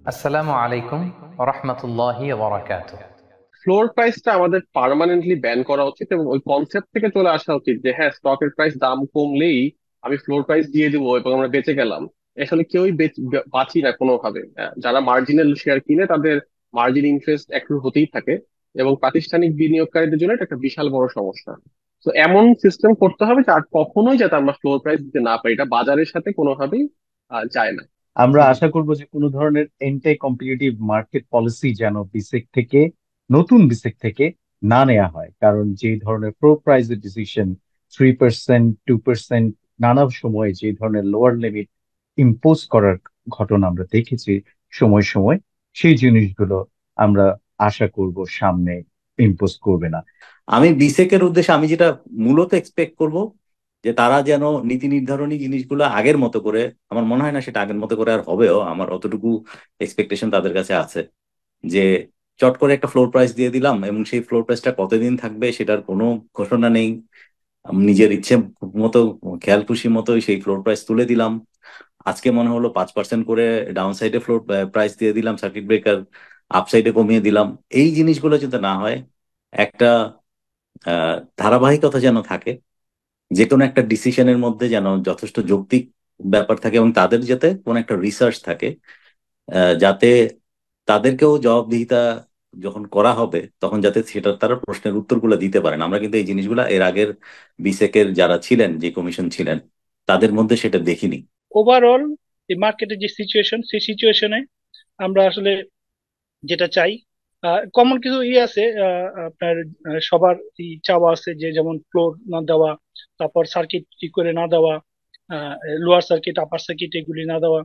আসসালামু আলাইকুম ওয়া রাহমাতুল্লাহি ওয়া বারাকাতুহু। ফ্লোর প্রাইসটা আমাদের পার্মানেন্টলি ব্যান করা উচিত এবং ওই কনসেপ্ট থেকে চলে আসা উচিত যে হ্যাঁ, স্টকের প্রাইস দাম কমলেই আমি ফ্লোর প্রাইস দিয়ে দিব এবং আমরা বেঁচে গেলাম। আসলে কেউই বাঁচি না কোনোভাবে। যারা মার্জিনাল শেয়ার কিনে তাদের মার্জিন ইন্টারেস্ট একটু হতেই থাকে, এবং প্রাতিষ্ঠানিক বিনিয়োগকারীদের জন্য এটা একটা বিশাল বড় সমস্যা। তো এমন সিস্টেম করতে হবে যে আর কখনোই যাতে আমরা ফ্লোর প্রাইস দিতে না পারি, এটা বাজারের সাথে কোনোভাবেই যায় না। আমরা আশা করব যে কোনো ধরনের এন্টাই কম্পিটিটিভ মার্কেট পলিসি যেন বিসেক থেকে, নতুন বিসেক থেকে না নেওয়া হয়। কারণ যে ধরনের প্রো প্রাইজের ডিসিশন, 3%, 2%, নানা সময়ে যে ধরনের লোয়ার লিমিট ইম্পোজ করার ঘটনা আমরা দেখেছি সময় সময়, সেই জিনিসগুলো আমরা আশা করব সামনে ইম্পোজ করবে না। আমি বিসেকের উদ্দেশ্যে আমি যেটা মূলত এক্সপেক্ট করব যে তারা যেন নীতি নির্ধারণী জিনিসগুলো আগের মতো করে, আমার মনে হয় না সেটা আগের মতো করে আর হবেও, আমার অতটুকু এক্সপেকটেশন তাদের কাছে আছে যে চট করে একটা ফ্লোর প্রাইস দিয়ে দিলাম এবং সেই ফ্লোর প্রাইসটা কতদিন থাকবে সেটার কোনো ঘোষণা নেই। আমি নিজের ইচ্ছে মতো, খেয়াল খুশি মতোই সেই ফ্লোর প্রাইস তুলে দিলাম। আজকে মনে হলো 5% করে ডাউন সাইডে ফ্লোর প্রাইস দিয়ে দিলাম, সার্কিট ব্রেকার আপ সাইডে কমিয়ে দিলাম। এই জিনিসগুলো যাতে না হয়, একটা ধারাবাহিকতা যেন থাকে, যে কোনো একটা ডিসিশনের মধ্যে যেন যথেষ্ট যৌক্তিক ব্যাপার থাকে এবং তাদের যাতে কোনো একটা রিসার্চ থাকে, যাতে তাদেরকেও জবাবদিহিতা যখন করা হবে তখন যাতে সেটা তারা প্রশ্নের উত্তরগুলো দিতে পারেন। আমরা কিন্তু এই জিনিসগুলো এর আগের বিসেকের যারা ছিলেন, যে কমিশন ছিলেন, তাদের মধ্যে সেটা দেখিনি। ওভারঅল এই মার্কেটের যে সিচুয়েশন, সেই সিচুয়েশনে আমরা আসলে যেটা চাই, কমন কিছু আছে, আপনার সবার চাওয়া আছে যে যেমন ফ্লোর না দেওয়া, তারপর সার্কিট কি করে না দেওয়া, লোয়ার সার্কিট আপার সার্কিট এগুলি না দেওয়া,